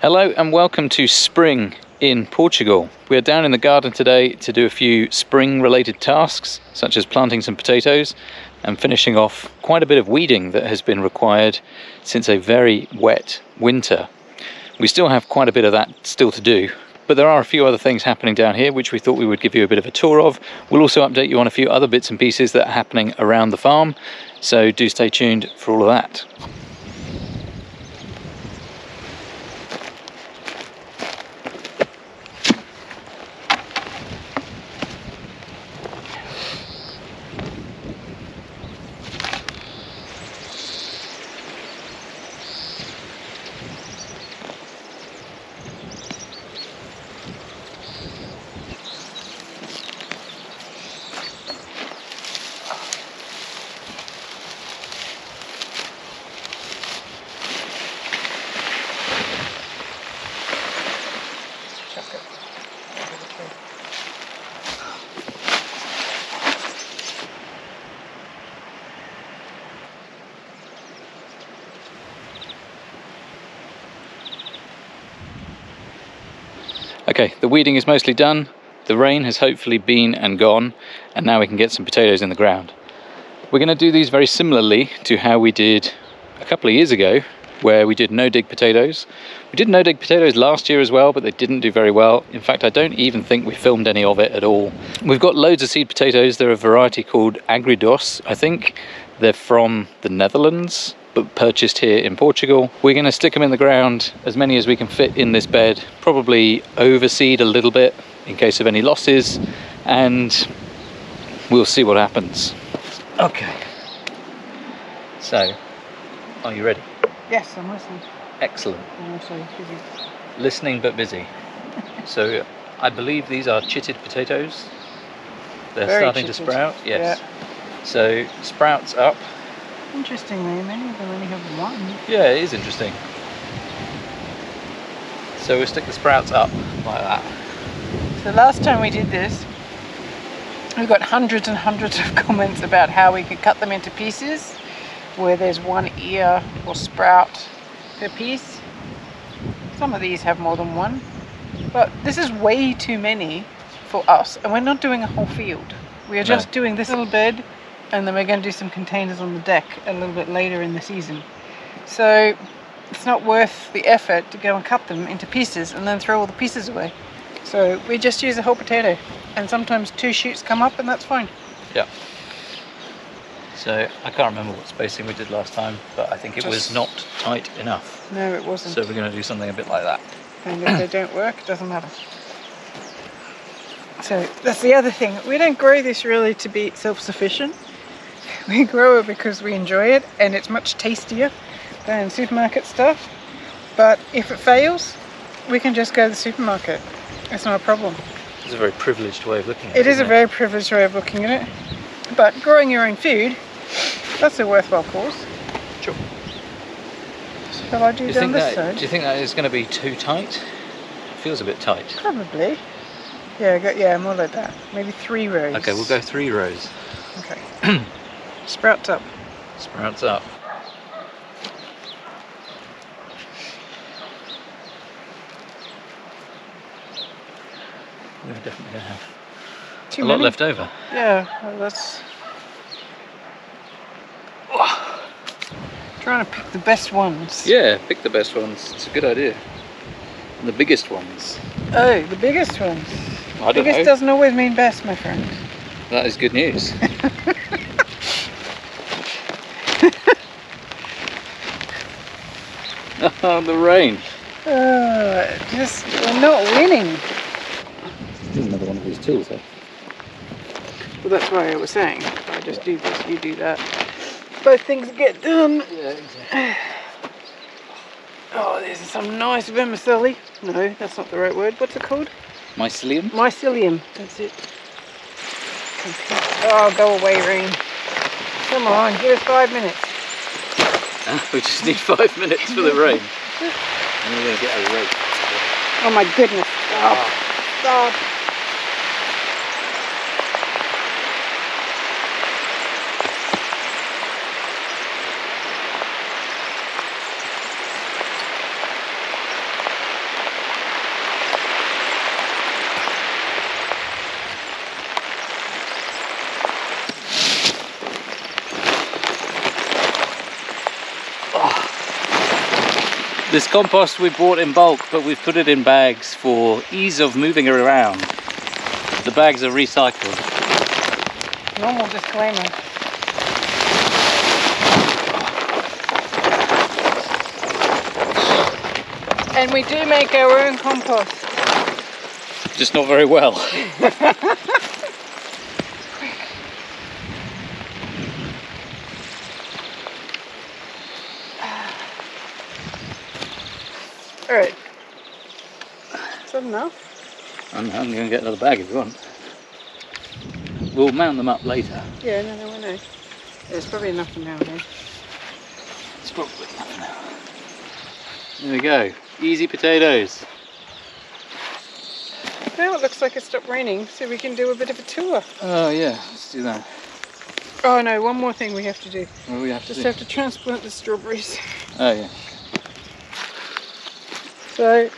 Hello and welcome to spring in Portugal. We are down in the garden today to do a few spring related tasks such as planting some potatoes and finishing off quite a bit of weeding that has been required since a very wet winter. We still have quite a bit of that still to do, but there are a few other things happening down here which we thought we would give you a bit of a tour of. We'll also update you on a few other bits and pieces that are happening around the farm, so do stay tuned for all of that. Okay, the weeding is mostly done, the rain has hopefully been and gone, and now we can get some potatoes in the ground. We're going to do these very similarly to how we did a couple of years ago, where we did no-dig potatoes. We did no-dig potatoes last year as well, but they didn't do very well. In fact, I don't even think we filmed any of it at all. We've got loads of seed potatoes. They're a variety called Agridos, I think. They're from the Netherlands, but purchased here in Portugal. We're going to stick them in the ground, as many as we can fit in this bed, probably overseed a little bit in case of any losses, and we'll see what happens. Okay, so are you ready? Yes, I'm listening. Excellent. I'm also busy. Listening but busy. So I believe these are chitted potatoes. They're Very starting chitted. to sprout. Yes. Yeah. So sprouts up. Interestingly, many of them only have one. Yeah, it is interesting. So we'll stick the sprouts up like that. So last time we did this, we got hundreds and hundreds of comments about how we could cut them into pieces, where there's one ear or sprout per piece. Some of these have more than one, but this is way too many for us, and we're not doing a whole field. We are just doing this little bed, and then we're going to do some containers on the deck a little bit later in the season. So it's not worth the effort to go and cut them into pieces and then throw all the pieces away. So we just use a whole potato, and sometimes two shoots come up, and that's fine. Yeah. So I can't remember what spacing we did last time, but I think it was not tight enough. No, it wasn't. So we're going to do something a bit like that. And if they don't work, it doesn't matter. So that's the other thing. We don't grow this really to be self-sufficient. We grow it because we enjoy it, and it's much tastier than supermarket stuff. But if it fails, we can just go to the supermarket. It's not a problem. It's a very privileged way of looking at it. It is a very privileged way of looking at it. But growing your own food, that's a worthwhile cause. Sure. Shall I do down this side? Do you think that is going to be too tight? It feels a bit tight. Probably. Yeah, more like that. Maybe 3 rows. Okay, we'll go 3 rows. Okay. Sprouts up. Sprouts up. We're definitely going to have Too a many. lot left over. Yeah, well, that's... Trying to pick the best ones. Yeah, pick the best ones. It's a good idea. And the biggest ones. Oh, the biggest ones. I don't Biggest know. doesn't always mean best, my friend. That is good news. Oh, the rain. We're not winning. There's another one of these tools there. Well, that's why I was saying. If I just do this, you do that. Both things get done. Yeah, exactly. Oh, there's some nice vermicelli. No, that's not the right word. What's it called? Mycelium? Mycelium. That's it. Oh, go away, rain. Come on, give us 5 minutes. We just need 5 minutes for the rain. And we're going to get a rake. Oh my goodness. Stop. Stop. This compost we bought in bulk, but we've put it in bags for ease of moving it around. The bags are recycled. Normal disclaimer. And we do make our own compost. Just not very well. Alright. Is that enough? I'm going to get another bag if you want. We'll mount them up later. Yeah, no, I know. There's probably enough for now, eh? It's probably enough now. There we go. Easy potatoes. Now it looks like it stopped raining, so we can do a bit of a tour. Oh yeah, let's do that. Oh no, one more thing we have to do. What do we have to Just do? have to transplant the strawberries. Oh yeah. So,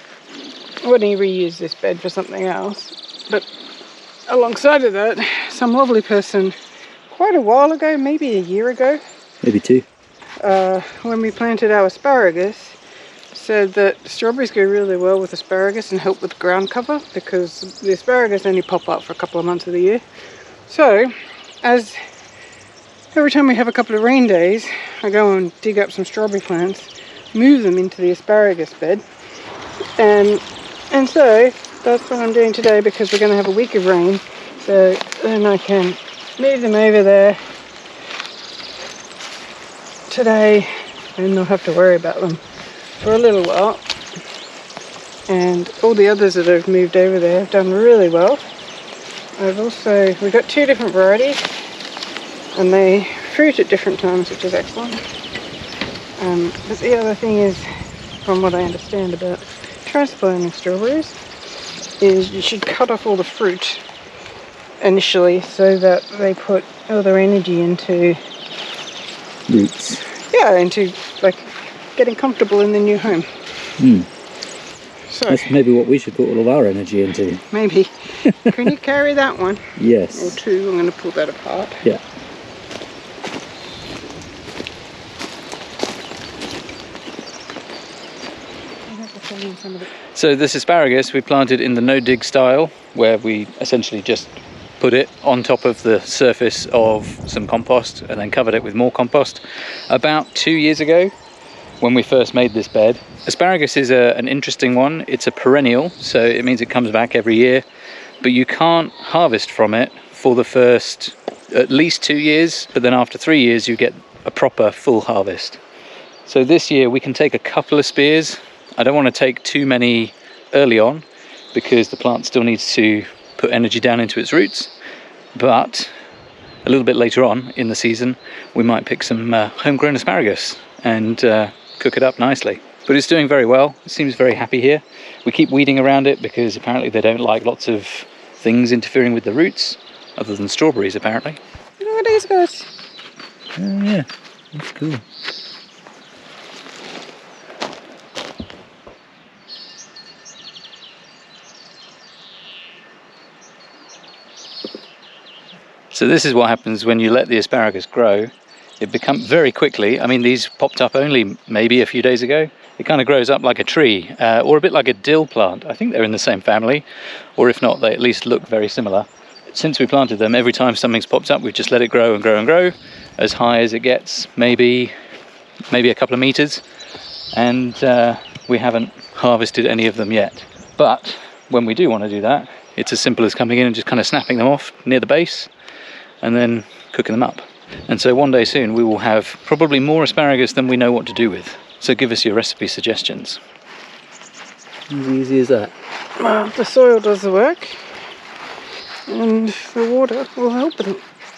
I want to reuse this bed for something else, but alongside of that, some lovely person quite a while ago, maybe a year ago, Maybe 2. when we planted our asparagus, said that strawberries go really well with asparagus and help with ground cover because the asparagus only pop up for a couple of months of the year. So, as every time we have a couple of rain days, I go and dig up some strawberry plants, move them into the asparagus bed, and so that's what I'm doing today because we're going to have a week of rain, so then I can move them over there today and not have to worry about them for a little while. And all the others that I've moved over there have done really well. We've got 2 different varieties and they fruit at different times, which is excellent. But the other thing is, from what I understand about transplanting strawberries, is you should cut off all the fruit initially so that they put all their energy into Roots. Yeah, into like getting comfortable in the new home. So That's maybe what we should put all of our energy into. maybe. Can you carry that one? Yes. Or 2? I'm going to pull that apart. Yeah. So this asparagus we planted in the no-dig style, where we essentially just put it on top of the surface of some compost and then covered it with more compost about 2 years ago when we first made this bed. Asparagus is an interesting one. It's a perennial, so it means it comes back every year, but you can't harvest from it for the first at least 2 years, but then after 3 years you get a proper full harvest. So this year we can take a couple of spears. I don't want to take too many early on because the plant still needs to put energy down into its roots, but a little bit later on in the season we might pick some homegrown asparagus and cook it up nicely. But it's doing very well. It seems very happy here. We keep weeding around it because apparently they don't like lots of things interfering with the roots, other than strawberries apparently. Look at these guys. Oh yeah, that's cool. So this is what happens when you let the asparagus grow. It becomes very quickly, I mean these popped up only maybe a few days ago. It kind of grows up like a tree, or a bit like a dill plant. I think they're in the same family, or if not, they at least look very similar. Since we planted them, every time something's popped up, we've just let it grow and grow and grow, as high as it gets, maybe a couple of meters, and we haven't harvested any of them yet. But when we do want to do that, it's as simple as coming in and just kind of snapping them off near the base, and then cooking them up. And so one day soon we will have probably more asparagus than we know what to do with. So give us your recipe suggestions. As easy as that. Well, the soil does the work and the water will help them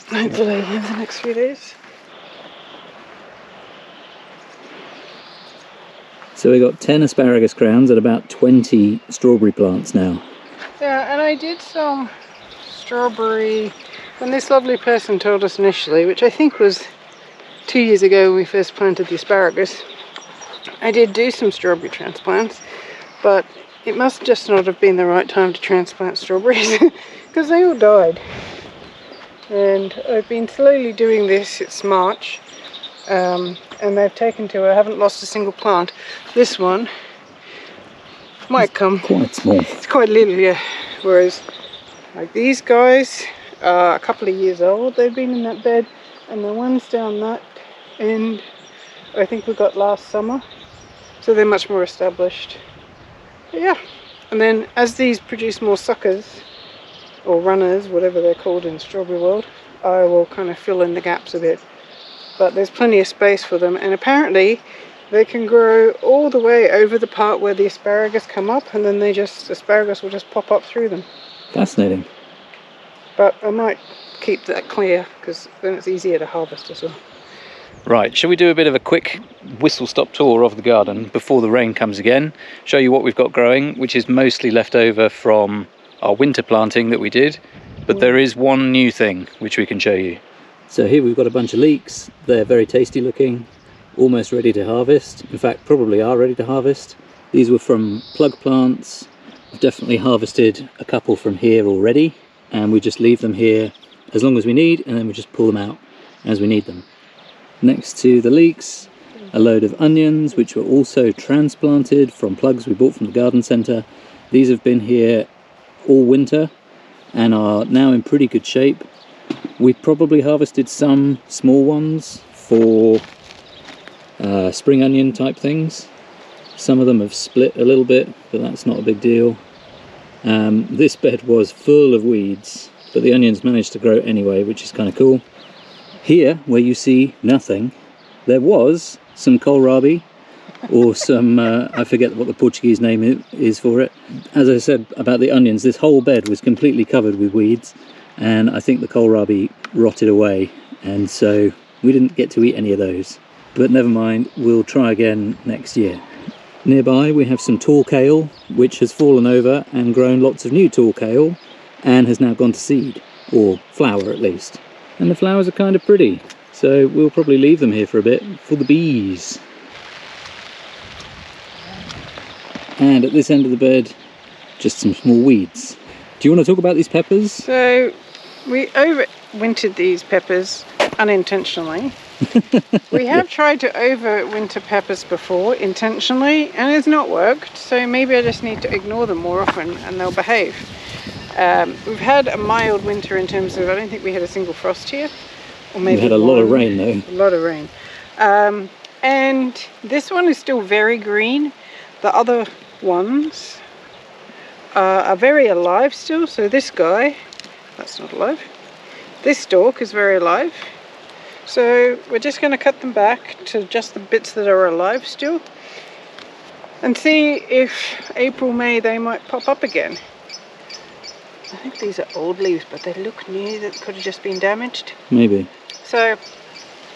hopefully in the next few days. So we got 10 asparagus crowns and about 20 strawberry plants now. Yeah, and I did some strawberry when this lovely person told us initially, which I think was 2 years ago when we first planted the asparagus. I did do some strawberry transplants, but it must just not have been the right time to transplant strawberries because they all died. And I've been slowly doing this. It's March, and they've taken to it. I haven't lost a single plant. This one might come. Quite small. It's quite little, yeah. Whereas like these guys are a couple of years old. They've been in that bed, and the ones down that end I think we got last summer, so they're much more established. But yeah, and then as these produce more suckers or runners, whatever they're called in strawberry world, I will kind of fill in the gaps a bit. But there's plenty of space for them, and apparently they can grow all the way over the part where the asparagus come up, and then asparagus will just pop up through them. Fascinating. But I might keep that clear, because then it's easier to harvest as well. Right, shall we do a bit of a quick whistle-stop tour of the garden before the rain comes again? Show you what we've got growing, which is mostly left over from our winter planting that we did. But there is one new thing which we can show you. So here we've got a bunch of leeks. They're very tasty looking, almost ready to harvest. In fact, probably are ready to harvest. These were from plug plants. I've definitely harvested a couple from here already, and we just leave them here as long as we need, and then we just pull them out as we need them. Next to the leeks, a load of onions, which were also transplanted from plugs we bought from the garden centre. These have been here all winter and are now in pretty good shape. We probably harvested some small ones for spring onion type things. Some of them have split a little bit, but that's not a big deal. This bed was full of weeds, but the onions managed to grow anyway, which is kind of cool. Here, where you see nothing, there was some kohlrabi, or some, I forget what the Portuguese name is for it. As I said about the onions, this whole bed was completely covered with weeds, and I think the kohlrabi rotted away, and so we didn't get to eat any of those. But never mind, we'll try again next year. Nearby we have some tall kale, which has fallen over and grown lots of new tall kale, and has now gone to seed, or flower at least. And the flowers are kind of pretty, so we'll probably leave them here for a bit for the bees. And at this end of the bed, just some small weeds. Do you want to talk about these peppers? So we overwintered these peppers unintentionally. We have tried to overwinter peppers before intentionally, and it's not worked, so maybe I just need to ignore them more often and they'll behave. We've had a mild winter in terms of, I don't think we had a single frost here. Or maybe we had a lot of rain though. A lot of rain. And this one is still very green. The other ones are very alive still. So this guy, that's not alive. This stalk is very alive. So we're just going to cut them back to just the bits that are alive still. And see if April, May, they might pop up again. I think these are old leaves, but they look new. That could have just been damaged. Maybe. So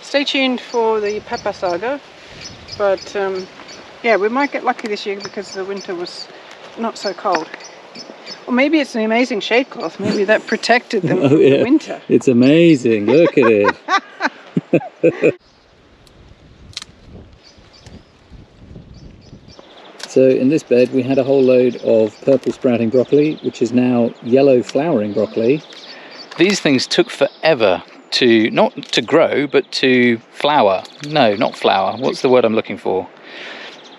stay tuned for the pepper saga. But yeah, we might get lucky this year because the winter was not so cold. Or maybe it's an amazing shade cloth. Maybe that protected them from the winter. It's amazing. Look at it. So in this bed we had a whole load of purple sprouting broccoli, which is now yellow flowering broccoli. These things took forever to, not to grow, but to flower. No, not flower. What's the word I'm looking for?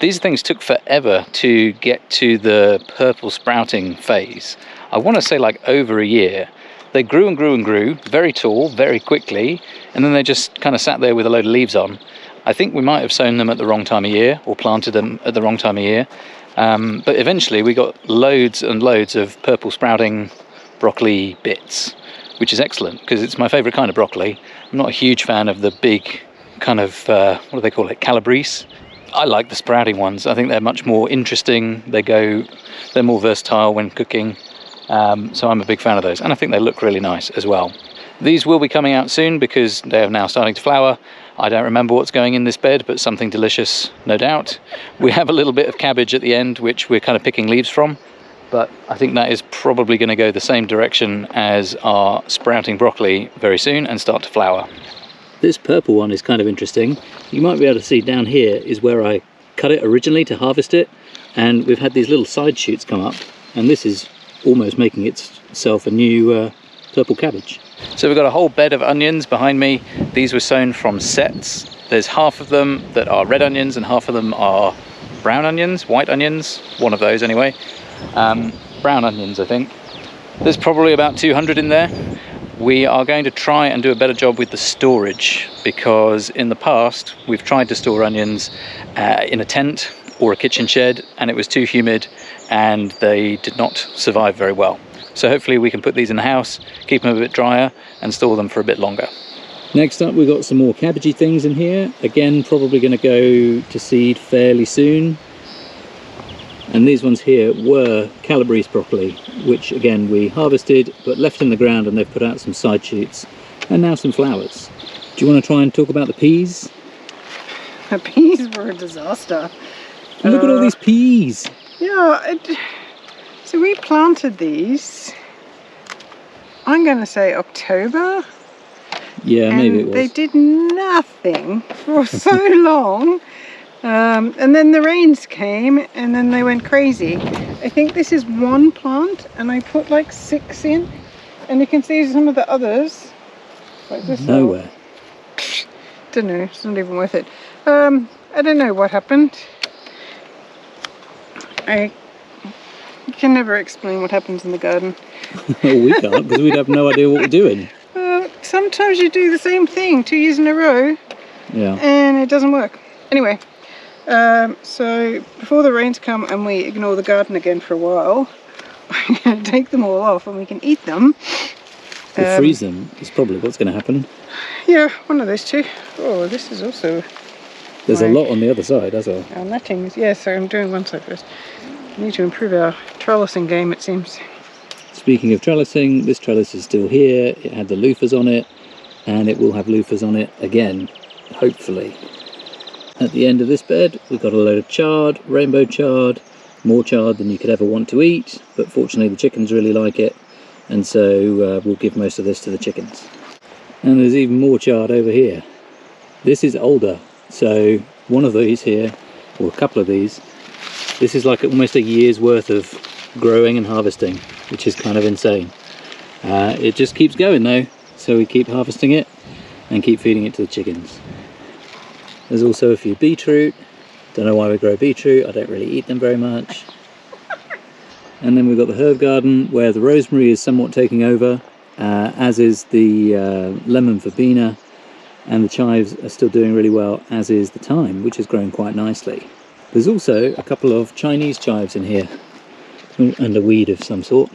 These things took forever to get to the purple sprouting phase. I want to say like over a year. They grew and grew and grew, very tall, very quickly, and then they just kind of sat there with a load of leaves on. I think we might have sown them at the wrong time of year, or planted them at the wrong time of year. But eventually we got loads and loads of purple sprouting broccoli bits, which is excellent, because it's my favourite kind of broccoli. I'm not a huge fan of the big kind of, what do they call it, calabrese. I like the sprouting ones. I think they're much more interesting. They're more versatile when cooking. So I'm a big fan of those, and I think they look really nice as well. These will be coming out soon because they are now starting to flower. I don't remember what's going in this bed, but something delicious, no doubt. We have a little bit of cabbage at the end, which we're kind of picking leaves from, but I think that is probably going to go the same direction as our sprouting broccoli very soon and start to flower. This purple one is kind of interesting. You might be able to see down here is where I cut it originally to harvest it, and we've had these little side shoots come up, and this is almost making itself a new purple cabbage. So we've got a whole bed of onions behind me. These were sown from sets. There's half of them that are red onions and half of them are brown onions, white onions, one of those anyway. Brown onions, I think. There's probably about 200 in there. We are going to try and do a better job with the storage, because in the past we've tried to store onions in a tent or a kitchen shed, and it was too humid and they did not survive very well. So hopefully we can put these in the house, keep them a bit drier and store them for a bit longer. Next up, we've got some more cabbagey things in here. Again, probably going to go to seed fairly soon. And these ones here were Calabrese broccoli, which again we harvested but left in the ground, and they've put out some side shoots and now some flowers. Do you want to try and talk about the peas? The peas were a disaster. Look at all these peas. Yeah, so we planted these, I'm going to say October. Yeah, maybe it was. They did nothing for so long. And then the rains came and then they went crazy. I think this is one plant and I put like 6 in, and you can see some of the others like this. Nowhere. Don't know, it's not even worth it. I don't know what happened. I can never explain what happens in the garden. Well, we can't, because we'd have no idea what we're doing. Sometimes you do the same thing 2 years in a row, yeah, and it doesn't work. Anyway, so before the rains come and we ignore the garden again for a while, I'm going to take them all off and we can eat them. Or freeze them is probably what's going to happen. Yeah, one of those two. Oh, this is also... There's a lot on the other side as well. Our nettings, yeah, so I'm doing one side first. We need to improve our trellising game, it seems. Speaking of trellising, this trellis is still here. It had the loofahs on it, and it will have loofahs on it again, hopefully. At the end of this bed, we've got a load of chard, rainbow chard, more chard than you could ever want to eat, but fortunately the chickens really like it, and so we'll give most of this to the chickens. And there's even more chard over here. This is older, so one of these here, or a couple of these, this is like almost a year's worth of growing and harvesting, which is kind of insane. It just keeps going though, so we keep harvesting it and keep feeding it to the chickens. There's also a few beetroot. Don't know why we grow beetroot, I don't really eat them very much. And then we've got the herb garden where the rosemary is somewhat taking over, as is the lemon verbena, and the chives are still doing really well, as is the thyme, which has grown quite nicely. There's also a couple of Chinese chives in here, and a weed of some sort.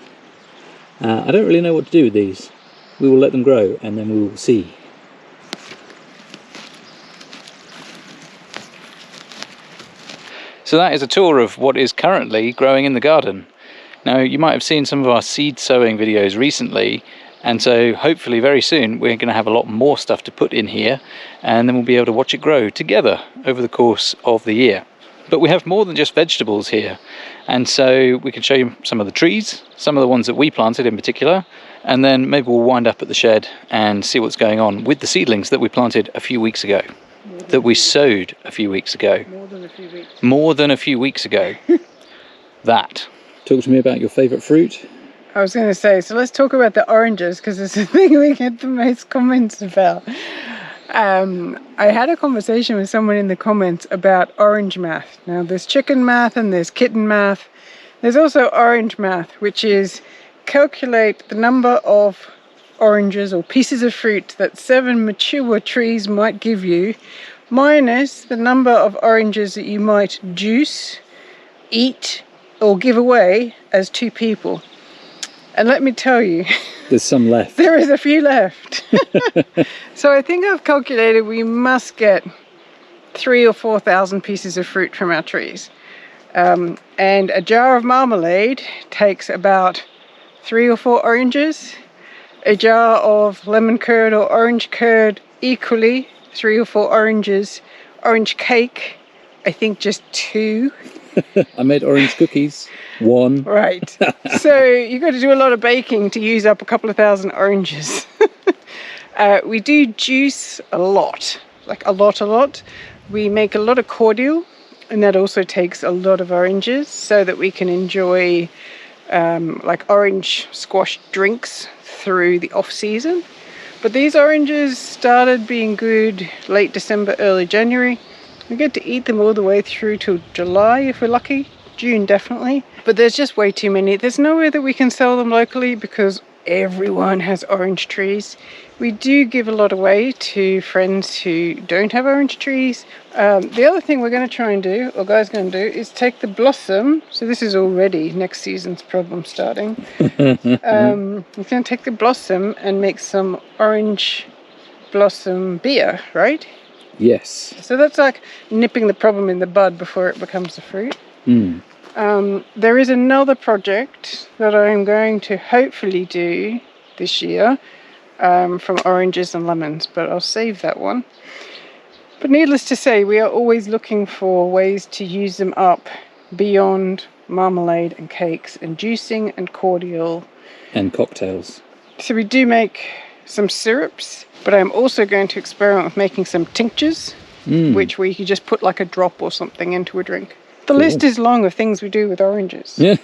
I don't really know what to do with these. We will let them grow and then we will see. So that is a tour of what is currently growing in the garden. Now, you might have seen some of our seed sowing videos recently, and so hopefully very soon we're going to have a lot more stuff to put in here, and then we'll be able to watch it grow together over the course of the year. But we have more than just vegetables here, and so we can show you some of the trees, some of the ones that we planted in particular, and then maybe we'll wind up at the shed and see what's going on with the seedlings that we planted a few weeks ago, that we sowed a few weeks ago. More than a few weeks. More than a few weeks ago. That. Talk to me about your favourite fruit. I was going to say, so let's talk about the oranges, because it's the thing we get the most comments about. I had a conversation with someone in the comments about orange math. Now there's chicken math and there's kitten math. There's also orange math, which is calculate the number of oranges or pieces of fruit that 7 mature trees might give you, minus the number of oranges that you might juice, eat, or give away as 2 people. And let me tell you, there's some left. There is a few left. So I think I've calculated we must get 3,000 or 4,000 pieces of fruit from our trees. And a jar of marmalade takes about 3 or 4 oranges. A jar of lemon curd or orange curd, equally 3 or 4 oranges. Orange cake, I think just 2. I made orange cookies. 1. Right. So you've got to do a lot of baking to use up a couple of thousand oranges. We do juice a lot, like a lot. We make a lot of cordial, and that also takes a lot of oranges so that we can enjoy like orange squash drinks through the off season. But these oranges started being good late December, early January. We get to eat them all the way through till July if we're lucky. June definitely. But there's just way too many. There's nowhere that we can sell them locally because everyone has orange trees. We do give a lot away to friends who don't have orange trees. The other thing we're going to try and do, or Guy's going to do, is take the blossom. So this is already next season's problem starting. We're going to take the blossom and make some orange blossom beer, right? Yes. So that's like nipping the problem in the bud before it becomes a fruit. There is another project that I'm going to hopefully do this year from oranges and lemons, but I'll save that one. But needless to say, we are always looking for ways to use them up beyond marmalade and cakes and juicing and cordial. And cocktails. So we do make some syrups, but I'm also going to experiment with making some tinctures, which we could just put like a drop or something into a drink. The list is long of things we do with oranges. Yeah.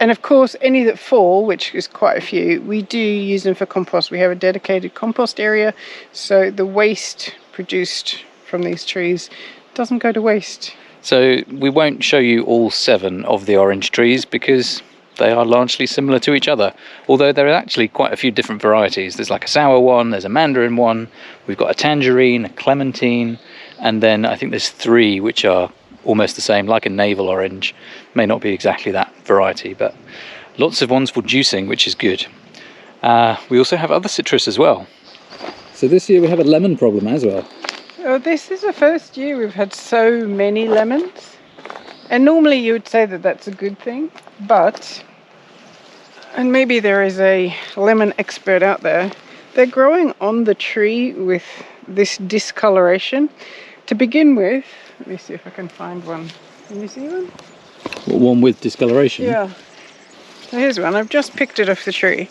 And of course, any that fall, which is quite a few, we do use them for compost. We have a dedicated compost area, so the waste produced from these trees doesn't go to waste. So we won't show you all 7 of the orange trees because they are largely similar to each other, although there are actually quite a few different varieties. There's like a sour one, there's a mandarin one, we've got a tangerine, a clementine, and then I think there's 3 which are almost the same, like a navel orange. May not be exactly that variety, but lots of ones for juicing, which is good. We also have other citrus as well. So this year we have a lemon problem as well. Oh, this is the first year we've had so many lemons. And normally you would say that that's a good thing, but, and maybe there is a lemon expert out there, they're growing on the tree with this discoloration. To begin with, let me see if I can find one. Can you see one? One with discoloration? Yeah. So here's one. I've just picked it off the tree.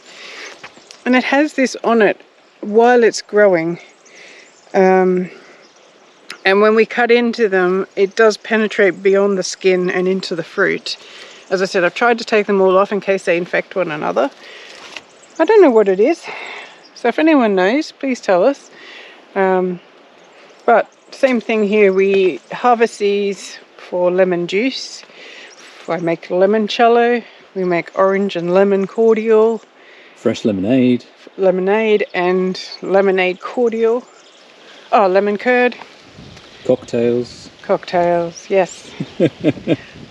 And it has this on it while it's growing. And when we cut into them, it does penetrate beyond the skin and into the fruit. As I said, I've tried to take them all off in case they infect one another. I don't know what it is. So if anyone knows, please tell us. But same thing here, we harvest these for lemon juice. I make limoncello, we make orange and lemon cordial. Fresh lemonade. Lemonade and lemonade cordial. Oh, lemon curd. Cocktails. Cocktails, yes.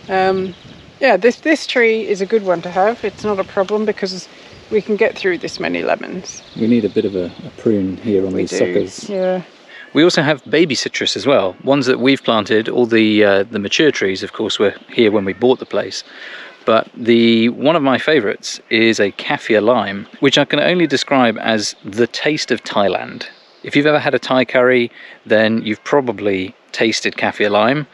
Yeah, this tree is a good one to have. It's not a problem because we can get through this many lemons. We need a bit of a prune here on these suckers. Yeah. We also have baby citrus as well, ones that we've planted. All the mature trees, of course, were here when we bought the place. But one of my favourites is a kaffir lime, which I can only describe as the taste of Thailand. If you've ever had a Thai curry, then you've probably tasted kaffir lime.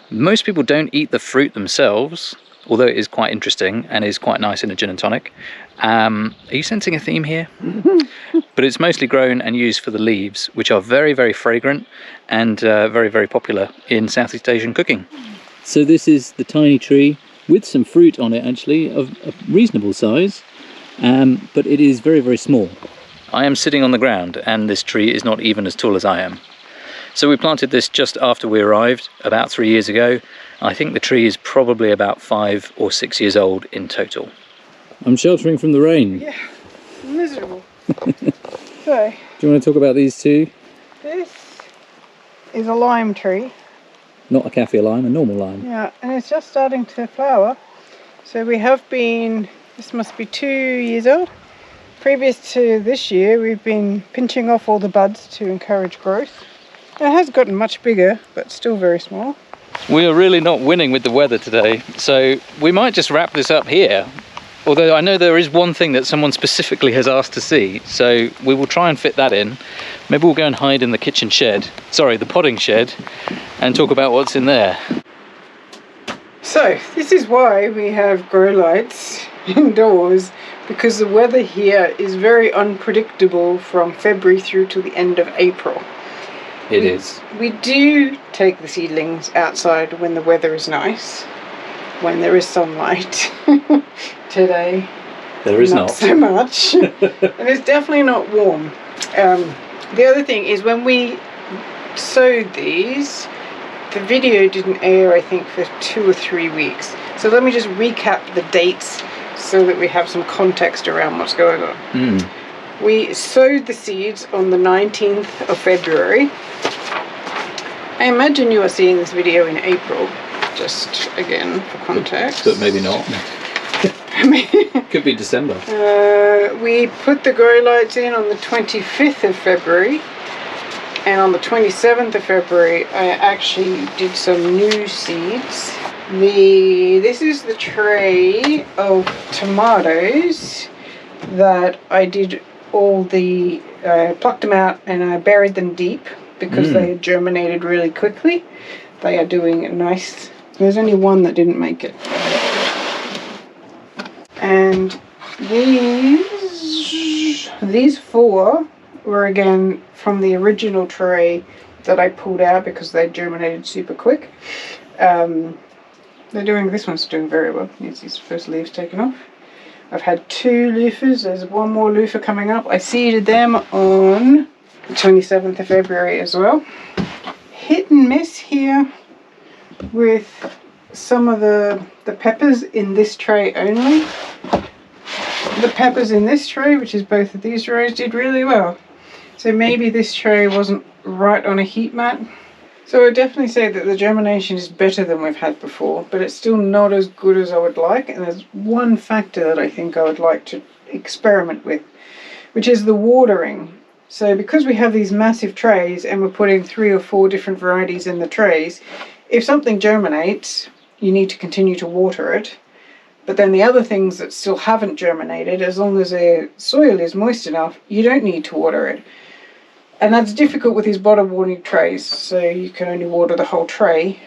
Most people don't eat the fruit themselves, although it is quite interesting and is quite nice in a gin and tonic. Are you sensing a theme here? But it's mostly grown and used for the leaves, which are very, very fragrant and very, very popular in Southeast Asian cooking. So this is the tiny tree with some fruit on it, actually, of a reasonable size, but it is very, very small. I am sitting on the ground and this tree is not even as tall as I am. So we planted this just after we arrived, about 3 years ago. I think the tree is probably about 5 or 6 years old in total. I'm sheltering from the rain. Yeah, miserable. So, do you want to talk about these two? This is a lime tree. Not a kaffir lime, a normal lime. Yeah, and it's just starting to flower. So we have been, this must be 2 years old. Previous to this year, we've been pinching off all the buds to encourage growth. It has gotten much bigger, but still very small. We are really not winning with the weather today, so we might just wrap this up here. Although I know there is one thing that someone specifically has asked to see, so we will try and fit that in. Maybe we'll go and hide in the kitchen shed, sorry, the potting shed, and talk about what's in there. So, this is why we have grow lights indoors, because the weather here is very unpredictable from February through to the end of April. It is. We do take the seedlings outside when the weather is nice, when there is sunlight. Today There is not. so much. And it's definitely not warm. The other thing is when we sowed these, the video didn't air, I think, for 2 or 3 weeks. So let me just recap the dates so that we have some context around what's going on. We sowed the seeds on the 19th of February. I imagine you are seeing this video in April, just again for context. But maybe not. Could be December. We put the grow lights in on the 25th of February. And on the 27th of February, I actually did some new seeds. This is the tray of tomatoes that I did all the, plucked them out and I buried them deep because they had germinated really quickly. They are doing nice. There's only one that didn't make it. And these 4 were again from the original tray that I pulled out because they germinated super quick. This one's doing very well. Needs these first leaves taken off. I've had 2 loofahs. There's one more loofah coming up. I seeded them on the 27th of February as well. Hit and miss here with some of the peppers in this tray only. The peppers in this tray, which is both of these rows, did really well. So maybe this tray wasn't right on a heat mat. So I would definitely say that the germination is better than we've had before, but it's still not as good as I would like. And there's one factor that I think I would like to experiment with, which is the watering. So because we have these massive trays and we're putting 3 or 4 different varieties in the trays, if something germinates, you need to continue to water it. But then the other things that still haven't germinated, as long as their soil is moist enough, you don't need to water it. And that's difficult with these bottom watering trays, so you can only water the whole tray.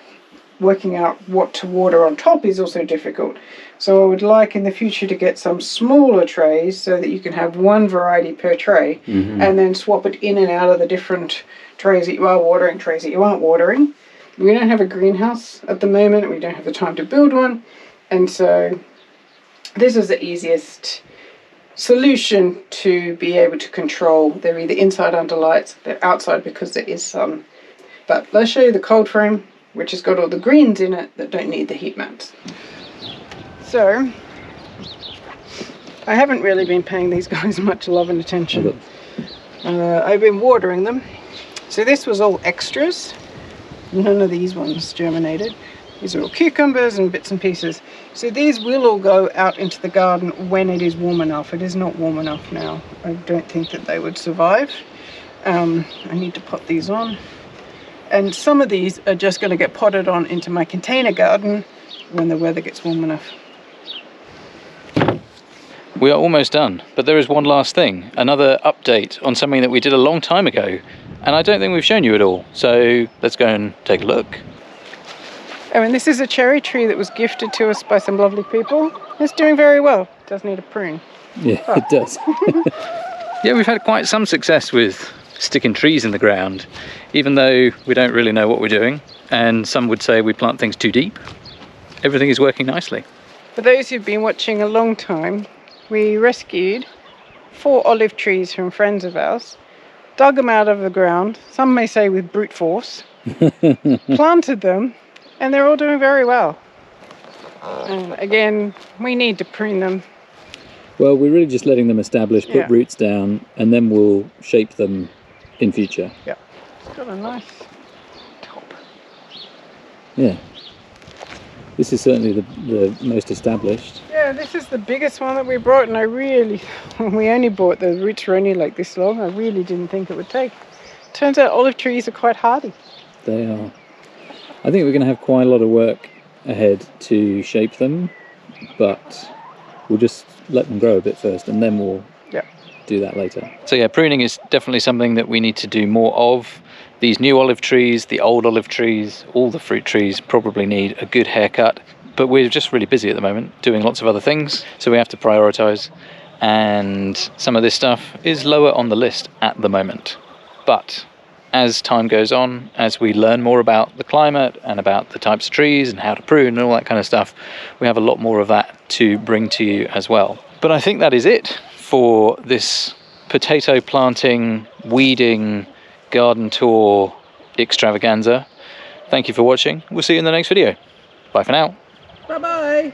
Working out what to water on top is also difficult. So I would like in the future to get some smaller trays so that you can have 1 variety per tray, and then swap it in and out of the different trays that you are watering, trays that you aren't watering. We don't have a greenhouse at the moment, we don't have the time to build one, and so this is the easiest solution to be able to control. They're either inside under lights, they're outside because there is sun. But let's show you the cold frame, which has got all the greens in it that don't need the heat mats. So I haven't really been paying these guys much love and attention. I've been watering them. So this was all extras. None of these ones germinated. These are all cucumbers and bits and pieces. So these will all go out into the garden when it is warm enough. It is not warm enough now. I don't think that they would survive. I need to pot these on. And some of these are just going to get potted on into my container garden when the weather gets warm enough. We are almost done, but there is one last thing. Another update on something that we did a long time ago. And I don't think we've shown you at all. So let's go and take a look. Oh, and this is a cherry tree that was gifted to us by some lovely people. It's doing very well. It does need a prune. Yeah, it does. Yeah, we've had quite some success with sticking trees in the ground, even though we don't really know what we're doing. And some would say we plant things too deep. Everything is working nicely. For those who've been watching a long time, we rescued 4 olive trees from friends of ours, dug them out of the ground, some may say with brute force, planted them, and they're all doing very well. And again, we need to prune them. Well, we're really just letting them establish, put roots down, and then we'll shape them in future. Yeah, it's got a nice top. Yeah. This is certainly the most established. Yeah, this is the biggest one that we brought, and we only bought, the roots were only like this long. I really didn't think it would take. Turns out olive trees are quite hardy. They are. I think we're going to have quite a lot of work ahead to shape them, but we'll just let them grow a bit first and then we'll do that later. So yeah, pruning is definitely something that we need to do more of. These new olive trees, the old olive trees, all the fruit trees probably need a good haircut, but we're just really busy at the moment doing lots of other things, so we have to prioritize, and some of this stuff is lower on the list at the moment. But as time goes on, as we learn more about the climate and about the types of trees and how to prune and all that kind of stuff, we have a lot more of that to bring to you as well. But I think that is it for this potato planting, weeding, garden tour extravaganza. Thank you for watching. We'll see you in the next video. Bye for now. Bye bye.